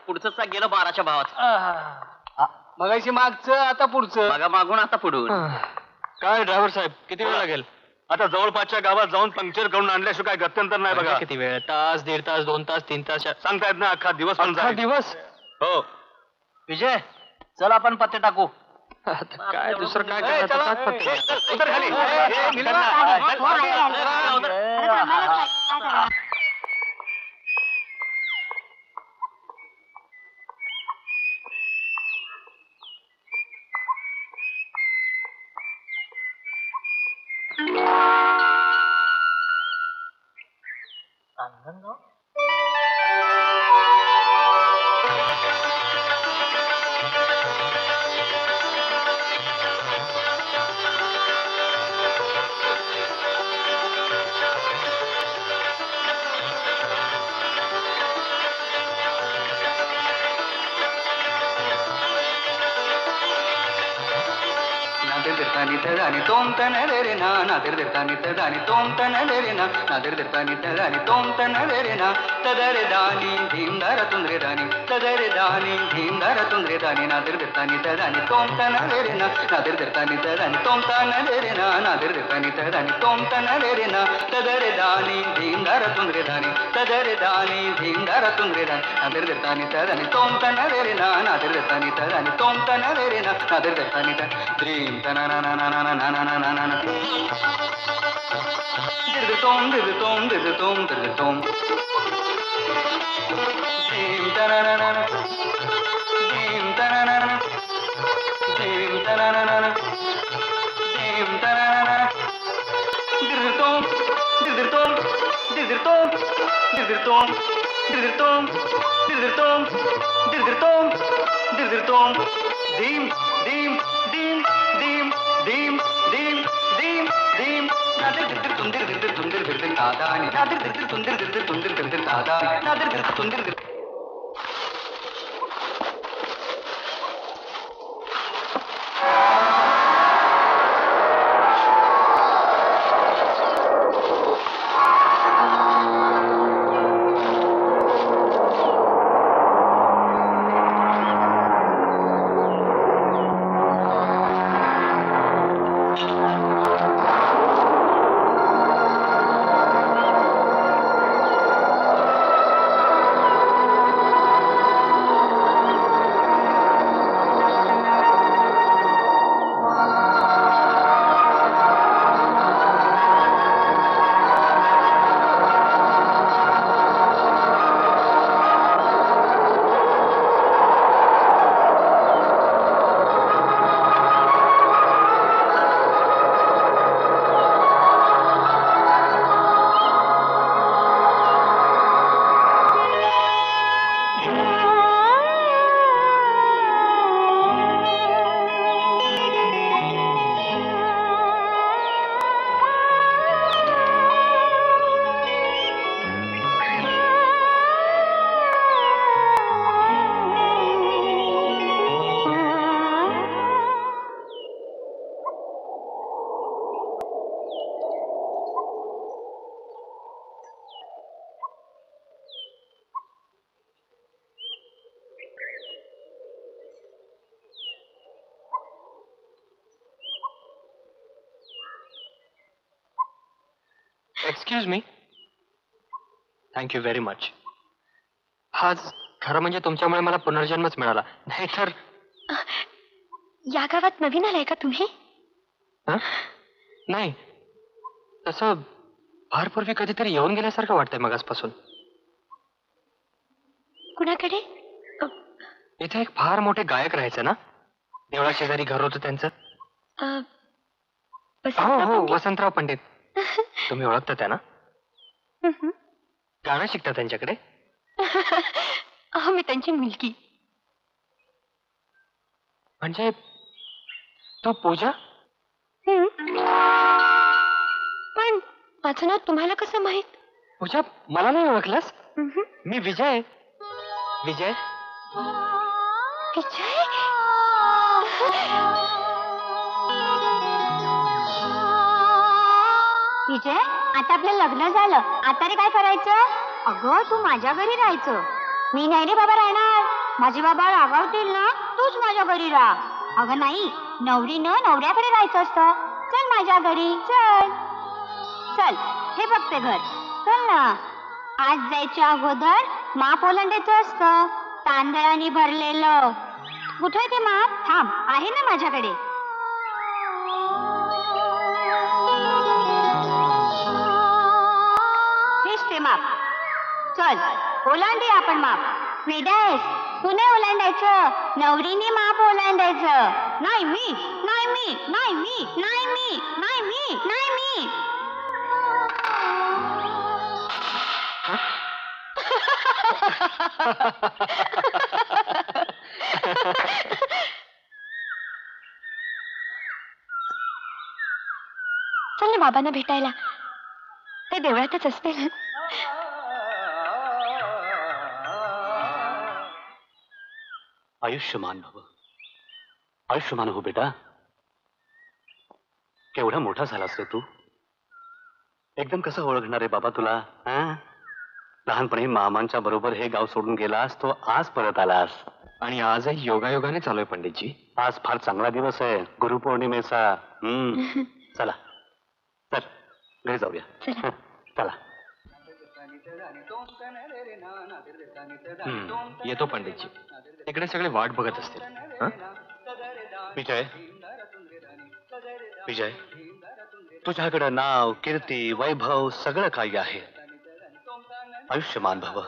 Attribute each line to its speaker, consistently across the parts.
Speaker 1: पुढचं गेलं 12च्या भावात.
Speaker 2: मगाशी मागचं आता पुढचं.
Speaker 1: बघा मागून आता पुढून.
Speaker 3: काय ड्रायव्हर साहेब किती वेळ लागेल? आता जवळपासच्या गावात जाऊन पंक्चर करून आणल्याशिवाय काय गत्यंतर नाही बघा.
Speaker 4: किती वेळ? तास, 1.5 तास, 2 तास, 3 तास
Speaker 3: सांगता येत ना. अख्खा दिवस पण जाईल.
Speaker 4: दिवस.
Speaker 3: हो
Speaker 1: विजय चल आपण पत्ते टाकू.
Speaker 4: काय दुसरं काय
Speaker 3: उतर खाली.
Speaker 5: तदानी तोम तन रे ना नादर दर्तानी तदानी तोम तन रे ना नादर दर्तानी तदानी तोम तन रे ना तदरे दानी धीम दर तुंद्रे दानी तदरे दानी धीम दर तुंद्रे दानी नादर दर्तानी तदानी तोम तन रे ना नादर दर्तानी तदानी तोम तन रे ना नादर दर्तानी तदानी तोम तन रे ना तदरे दानी धीम दर तुंद्रे दानी तदरे दानी धीम दर तुंद्रे दानी नादर दर्तानी तदानी तोम तन रे ना नादर दर्तानी तदानी तोम तन रे ना नादर दर्तानी ध्रीम तना ना ना ना ना ना ना ना ना ना दिल तोम दिल तोम दिल तोम दिल तोम ध्रीम तना ना ना ना ध्रीम तना ना ना ध्रीम तना ना ना ध्रीम तना ना ना दिल तोम दिल तोम दिल तोम दिल तोम दिल तोम दिल तोम दिल तोम दिल तोम ध्रीम ध्रीम ध्रीम ध्रीम ध्रीम ध्रीम ध्रीम ध्रीम नादर दिल तुंदिर दिल तुंदिर दिल तादानी नादर दिल तुंदिर दिल तुंदिर दिल तादानी नादर दिल तुंदिर दिल
Speaker 4: excuse me. Thank you very much. आज खरं म्हणजे तुमच्यामुळे मला पुनर्जन्मच मिळाला. नाहीतर
Speaker 6: या गावात नवीन आलाय का तुम्ही?
Speaker 4: नाही, तसं फारपूर्वी कधीतरी येऊन गेल्यासारखं वाटतंय मगासपासून.
Speaker 6: कुणाकडे?
Speaker 4: इथे एक फार मोठे गायक राहायचे ना, देवळा शेजारी घर होतं त्यांचं. हो हो, वसंतराव पंडित. तुम्ही ओळखता त्यांना? गाणं शिकता त्यांच्याकडे?
Speaker 6: मी त्यांची मुलगी.
Speaker 4: म्हणजे तू पूजा?
Speaker 6: पण माझं नाव तुम्हाला कसं माहित?
Speaker 4: पूजा, मला नाही ओळखलंस? मी विजय. विजय
Speaker 6: विजय.
Speaker 7: विजय, आता आपलं लग्न झालं, आता रे काय करायचं? अगं तू माझ्या घरी राहायचं. मी नाही रे बाबा राहणार. माझे बाबा रागावतील ना, तूच माझ्या घरी राहा. अगं नाही, नवरीनं नवऱ्याकडे राहायचं असतं. चल माझ्या घरी, चल चल, हे बघते घर, चल ना. आज जायच्या अगोदर माप ओलांडायचं असतं, तांदळाने भरलेलं. कुठे ते माप? थांब, आहे ना माझ्याकडे. हेच ते माप. चल ओलांडे आपण माप. वेडायस, तू नाही ओलांडायचं, नवरीने माप ओलांडायचं. नाही मी, नाही मी, नाही मी, नाही मी, नाही मी, नाही मी.
Speaker 6: चल ना बाबांना भेटायला, ते देवळातच असतील.
Speaker 3: आयुष्यमान भव, आयुष्यमान हो बेटा. केवढा मोठा झालास रे तू. एकदम कसं ओळखणार आहे बाबा तुला? लहानपणी मामांच्या बरोबर हे गाव सोडून गेलास, तो आज परत आलास.
Speaker 4: आणि आजही योगायोगाने चालू आहे पंडितजी.
Speaker 3: आज फार चांगला दिवस आहे, गुरुपौर्णिमेचा. चला चल घरी जाऊया.
Speaker 6: चला.
Speaker 3: चला.
Speaker 4: येतो पंडितजी. तिकडे सगळे वाट बघत असतील. हं?
Speaker 3: विजय, विजय, तुझ्याकडे नाव, कीर्ती, वैभव सगळं काही आहे. आयुष्यमान भव.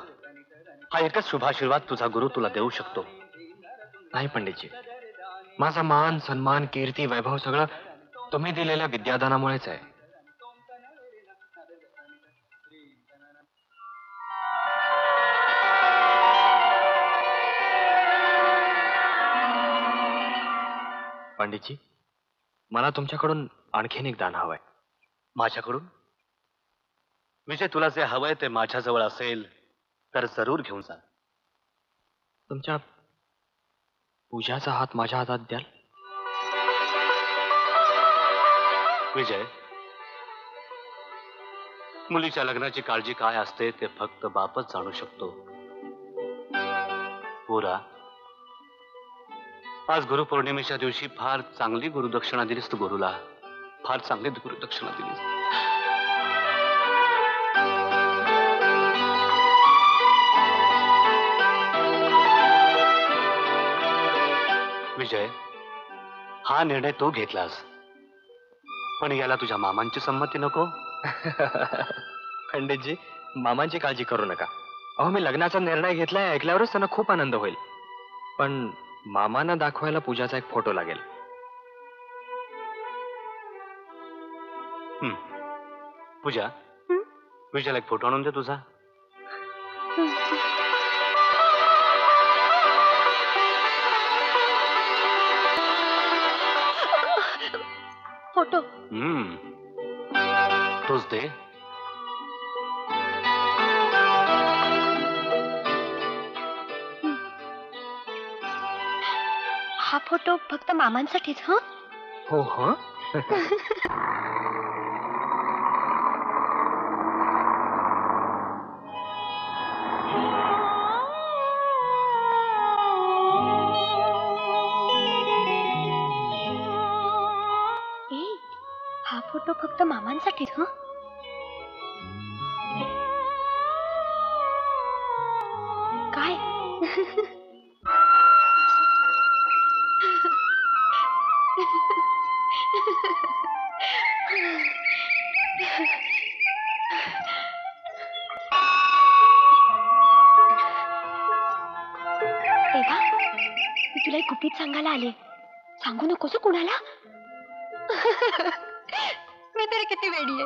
Speaker 3: हा एकच शुभाशीर्वाद तुझा गुरु तुला देऊ शकतो.
Speaker 4: नाही पंडितजी, माझा मान, सन्मान, कीर्ती, वैभव सगळं तुम्ही दिलेल्या विद्यादानामुळेच आहे. पंडितजी, मला तुमच्याकडून आणखीन एक दान हवंय.
Speaker 3: माझ्याकडून? विजय, तुला जे हवंय ते माझ्याजवळ असेल तर जरूर घेऊन जा.
Speaker 4: तुमच्या पूजाचा हात माझ्या हातात द्याल?
Speaker 3: विजय, मुलीच्या लग्नाची काळजी काय असते ते फक्त बापच जाणू शकतो. पोरा, आज गुरुपौर्णिमेच्या दिवशी फार चांगली गुरुदक्षिणा दिलीस तू गुरुला. फार चांगली गुरुदक्षिणा दिलीस. विजय, हा निर्णय तू घेतलास, पण याला तुझ्या मामांची संमती नको?
Speaker 4: पंडितजी, मामांची काळजी करू नका. अहो, मी लग्नाचा निर्णय घेतलाय ऐकल्यावरच त्यांना खूप आनंद होईल. पण मामांना दाखवायला पूजाचा एक फोटो लागेल.
Speaker 3: पूजा, विजयला एक फोटो आणून दे तुझा.
Speaker 6: फोटो.
Speaker 3: तोच दे.
Speaker 6: हा फोटो फक्त मामांसाठीच. हं?
Speaker 4: हो हो.
Speaker 6: हा फोटो फक्त मामांसाठीच. हं? काय? तेव्हा मी तुला एक गुपित सांगायला आले. सांगू नकोस कुणाला. मी तरी किती वेडी आहे.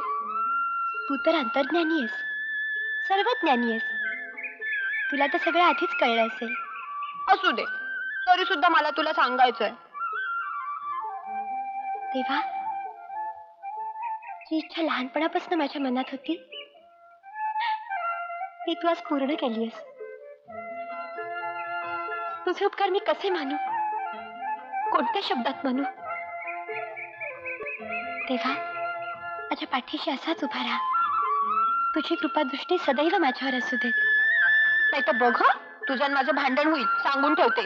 Speaker 6: तू तर अंतर्ज्ञानी आहेस, सर्वज्ञानी आहेस. तुला तर सगळं आधीच कळलं असेल. असू दे, तरी सुद्धा मला तुला सांगायचंय. तेव्हा जी इच्छा लहानपणापासून माझ्या मनात होती ती तू आज पूर्ण केलीस. तुझे उपकार मी कसे मानू, कोणत्या शब्दात म्हणू. तेव्हा माझ्या पाठीशी असाच उभा राहा. तुझी कृपादृष्टी सदैव माझ्यावर असू देत. नाही तर बघ, तुझं आणि माझं भांडण होईल, सांगून ठेवते.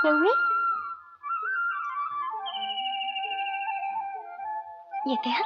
Speaker 6: मम्मी येते हा.